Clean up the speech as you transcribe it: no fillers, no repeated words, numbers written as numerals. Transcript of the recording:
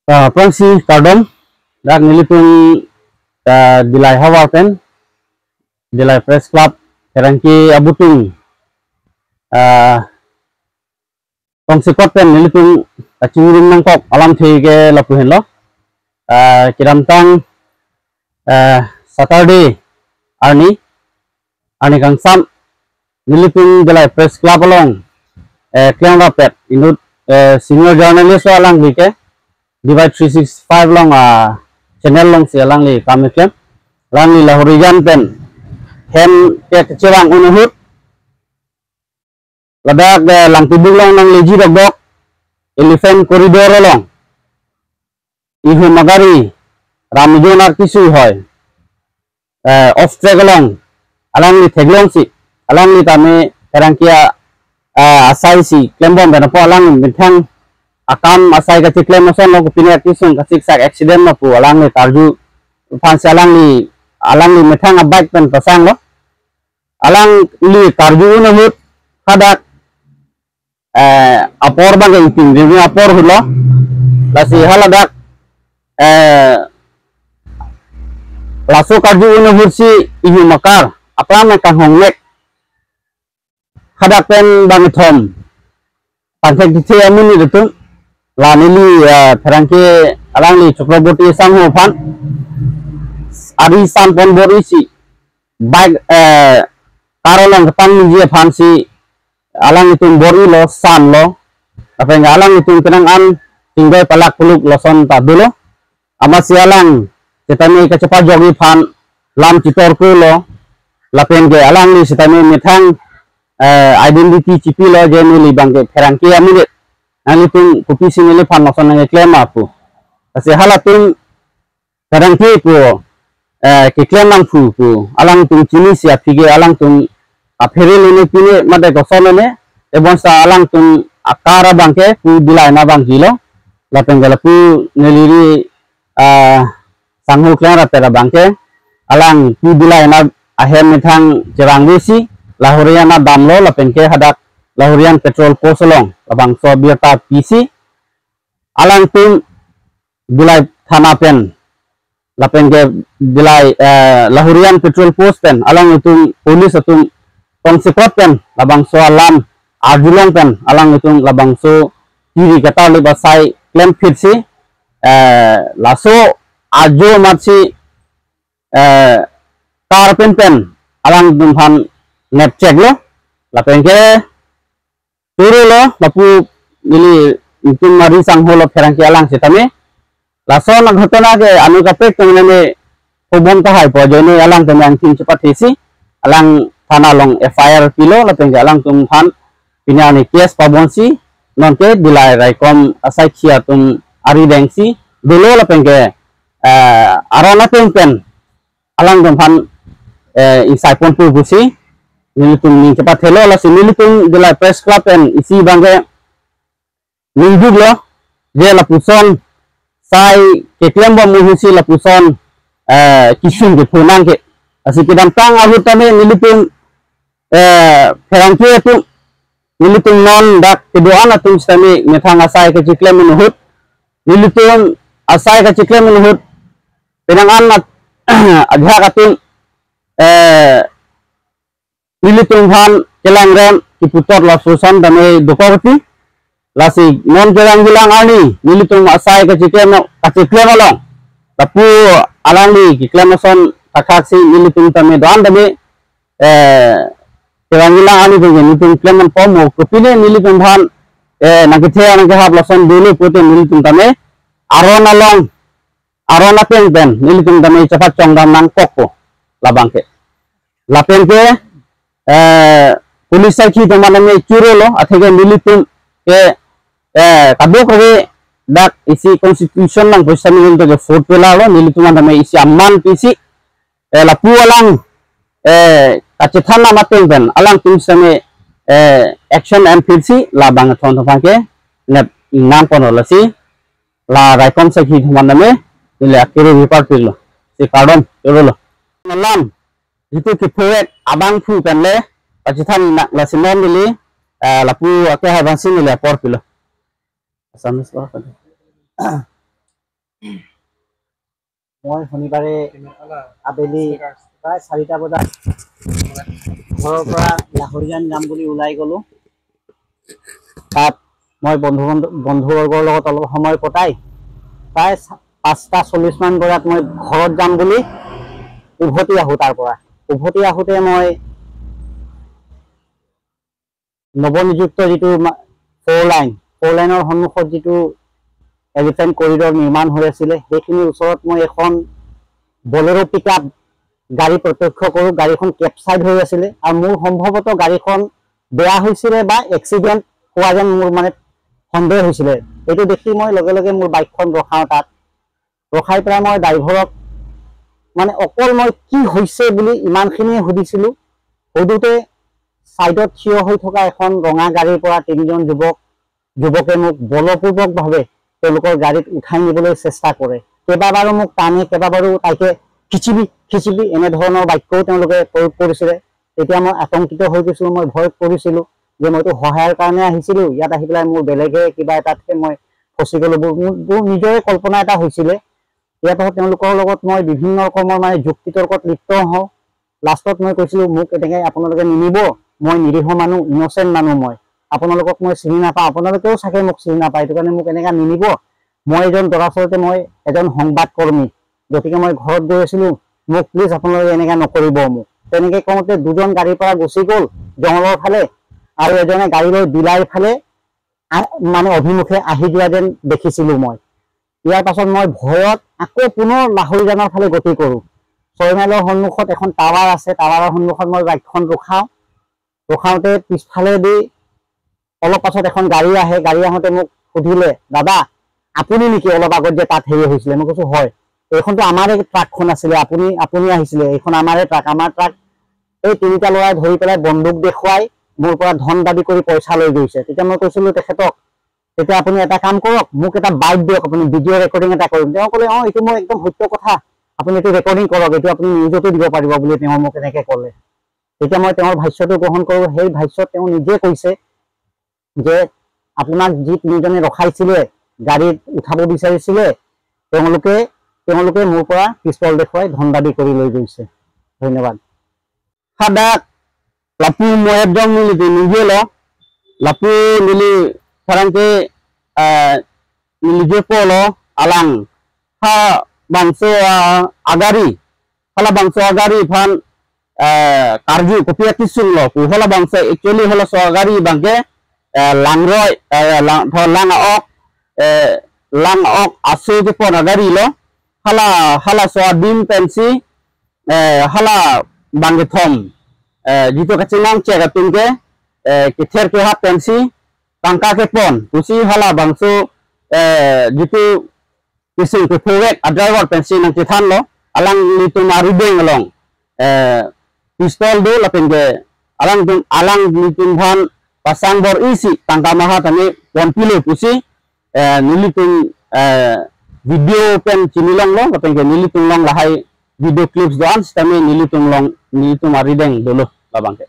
Prangsi kardom dak nilipun dilai hawa pen dilai press club kerangki abutung prangsi kot pen nilipun kacingurung nangkok alam thege lapuhen lo kiram tang Saturday arni kangsam nilipun dilai press club along kleng rapet inut senior journalist alang bike Divide 365 long channel long si alang li kami klem lang li lahorian pen hem ke kecewang unuhut ladak lang tibung long nang leji dok elephant corridor long ihu magari ramjon ar kisu hoy off track long alang li theglong si alang li tame herangkia asai si klembom ben po alang bintang akam asai ka ciklem mason lo kupine kisung ka siksak accident ma pu alang ni tarju fansi alang li methang a bike pen pasang lo alang li tarju na hut hadak apor bang iping ni apor hulo lasi haladak laso tarju na hut si ihu makar apa me kang hongnek hadak pen bang thom pansek dithe amuni detung lanili ferangke alang li Chakraborty sangho phan ari san pon borisi bike karolang kepan ni phan si alang itu bori lo san lo apa yang alang itu kenang an tinggal palak peluk loson tadulo amasi alang setami kecepat jogi phan lam citor ku lo lapen ke alang ni setami methang identity cipi lo jenuli bangke ferangke amuni nalitung kopi sinile pan noson nang claim aku kasi halatung ferangke ko ke claim nang fu ko alang tung chini sia pige alang tung aphere lene pine made gosonene ebon sa alang tung akara bangke pu dilai na bang kilo lapengala pu neliri sanghu klara tera bangke alang pu dilai na ahem methang jerang besi lahoriana damlo lapengke hadak lahorian petrol posolong abang so biata PC alang tung dilai thana pen lapengke dilai lahorian petrol post pen alang itu polis atung konsepot pen labang so alam arjulong pen alang itu labang so kiri kata le basai claim fit si laso ajo matsi tar pen alang dumhan net check lo lapengke turu lo lapu mili itung mari sang holo ferangki alang setame laso na ghotona ke anu kapek tumene pobon ka hai po jone alang temang tin cepat hisi alang thana long FIR pilo lapengke alang tum than pinani case pabonsi nonke dilai raikom asai khia tum ari dengsi dolo lapengke arona pen alang tum than insai pon pu busi nilitung ni cepat hello la nilitung dilai press club en isi bangke minggu lo je la puson sai ke klembo muhusi la puson kisung ke punang ke asi kidam tang ahu tame nilitung ferangke tu nilitung non dak keduan atung stami methang asai ke ciklem menuhut nilitung asai ke ciklem menuhut penangan agha katung nilitung phan kelang rem kiputor la susan dame dokoti lasi non kelang bilang ani nilitung asai ke ciklem along tapu alangi ciklem son takaksi nilitung tame doan dame kelang bilang ani benge nilitung kleman pomo kopine nilitung phan nagithe anake hab lason dulu pote nilitung tame arona long arona pen nilitung tame cepat congdam nang kokko labangke lapengke police की तो माने में चुरो लो अथेगे मिलिtum के कदो करे dak isi constitution lang पैसा मिलन तो fort पेला लो मिलिtum माने में isi amman pisi lapu alang kacethan na mateng ben alang tim same action and pisi la bang thon thon ke ne nam kono lasi la raikom se ki thman me ile akere report pilo si kardom lo lam itu kipet abang fu kan le pacithan nak la sinon dili lapu ake habansin le por pilo asamis lo kan মই শনিবাৰে আবেলি প্ৰায় 4টা বজাত ঘৰৰ পৰা লাহৰীয়ান যাম বুলি ওলাই গ'লো। তাত মই বন্ধুবৰ্গৰ লগত অলপ সময় কটাই প্ৰায় 5:40 মান বজাত মই ঘৰত যাম বুলি উভতি আহোঁ। তাৰ পৰা উভতি আহোঁতে মই নৱনিযুক্ত যিটো ফ'ৰ লাইনৰ সন্মুখত যিটো এলিফেণ্ট কৰিডৰ নিৰ্মাণ হৈ আছিলে, সেইখিনিৰ ওচৰত মই এখন বলেৰো পিকআপ গাড়ী প্ৰত্যক্ষ কৰোঁ। গাড়ীখন কেপচাইড হৈ আছিলে আৰু মোৰ সম্ভৱতঃ গাড়ীখন বেয়া হৈছিলে বা এক্সিডেণ্ট হোৱা যেন মোৰ মানে সন্দেহ হৈছিলে। এইটো দেখি মই লগে লগে মোৰ বাইকখন ৰখাওঁ। তাত ৰখাই পেলাই মই ড্ৰাইভাৰক মানে অকল মই কি হৈছে বুলি ইমানখিনিয়ে সুধিছিলোঁ। সুধোতে ছাইডত থিয় হৈ থকা এখন ৰঙা গাড়ীৰ পৰা 3জন যুৱকে মোক বলপূৰ্বকভাৱে তেওঁলোকৰ গাড়ীত উঠাই নিবলৈ চেষ্টা কৰে। কেইবাবাৰো মোক টানে, কেইবাবাৰো তাইকে খিচিবি এনেধৰণৰ বাক্যও তেওঁলোকে প্ৰয়োগ কৰিছিলে। তেতিয়া মই আতংকিত হৈ গৈছিলোঁ। মই ভয় কৰিছিলোঁ যে মইতো সহায়ৰ কাৰণে আহিছিলোঁ, ইয়াত আহি পেলাই মোৰ বেলেগে কিবা এটাতকে মই ফচি গ'লোঁ। মোৰ নিজৰে কল্পনা এটা হৈছিলে। ইয়াৰ পাছত তেওঁলোকৰ লগত মই বিভিন্ন ৰকমৰ মানে যুক্তি তৰ্কত লিপ্ত হওঁ। লাষ্টত মই কৈছিলোঁ, মোক এনেকৈ আপোনালোকে নিনিব, মই নিৰীহ মানুহ, ইনচেণ্ট মানুহ, মই আপোনালোকক মই চিনি নাপাওঁ, আপোনালোকেও চাগে মোক চিনি নাপায়, সেইটো কাৰণে মোক এনেকৈ নিনিব। মই দৰাচলতে মই এজন সংবাদকৰ্মী, গতিকে মই ঘৰত গৈ আছিলোঁ, মোক প্লিজ আপোনালোকে এনেকৈ নকৰিব মোক। তেনেকৈ কওঁতে 2জন গাড়ীৰ পৰা গুচি গ'ল জংঘলৰ ফালে আৰু এজনে গাড়ী লৈ বিলাইৰ ফালে মানে অভিমুখে আহি যোৱা যেন দেখিছিলোঁ মই। ইয়াৰ পাছত মই ভয়ত আকৌ পুনৰ লাহৰীজানৰ ফালে গতি কৰোঁ। 6 মাইলৰ সন্মুখত এখন টাৱাৰ আছে, টাৱাৰৰ সন্মুখত মই বাইকখন ৰখাওঁতে পিছফালেদি অলপ পাছত এখন গাড়ী আহে। গাড়ী আহোঁতে মোক সুধিলে, দাদা আপুনি নেকি অলপ আগত যে তাত হেৰি হৈছিলে? মই কৈছোঁ হয়। এইখনতো আমাৰে ট্ৰাকখন আছিলে, আপুনি আহিছিলে, এইখন আমাৰে ট্ৰাক। আমাৰ ট্ৰাক এই 3টা ল'ৰাই ধৰি পেলাই বন্দুক দেখুৱাই মোৰ পৰা ধন দাবী কৰি পইচা লৈ গৈছে। তেতিয়া মই কৈছিলোঁ তেখেতক, তেতিয়া আপুনি এটা কাম কৰক, মোক এটা বাইক দিয়ক, আপুনি ভিডিঅ' ৰেকৰ্ডিং এটা কৰিম। তেওঁ ক'লে, এইটো মই একদম সত্য কথা, আপুনি এইটো ৰেকৰ্ডিং কৰক, এইটো আপুনি নিউজতো দিব পাৰিব বুলি তেওঁ মোক এনেকৈ ক'লে। তেতিয়া মই তেওঁৰ ভাষ্যটো গ্ৰহণ কৰোঁ। সেই ভাষ্যত তেওঁ নিজে কৈছে যে আপোনাক যি 3জনে ৰখাইছিলে, গাড়ীত উঠাব বিচাৰিছিলে, তেওঁলোকে মোৰ পৰা পিস্তল দেখুৱাই ধন দাবী কৰি লৈ গৈছে। ধন্যবাদ। Hadak lapu moyab jam ni tu nije lo lapu nili sekarang ke nije polo alang ha bangso agari hala bangso agari phan karju kopiya tisul lo ku hala bangso actually hala so agari bangke langroi lang ok asu ke pon agari lo hala so dim pensi hala bangke thom jitu kacimang cek atunke kither ke ha pensi tangka ke pon usi hala bangso jitu kising ke powek a driver pensi nang kithan lo alang litu marubeng along pistol do lapenge alang litu bhan pasang bor isi tangka maha tani pon pilo usi nilitung video pen cimilong lo lapenge nilitung long lahai video clips doan stami nilitung long nilitung marideng dulu babangke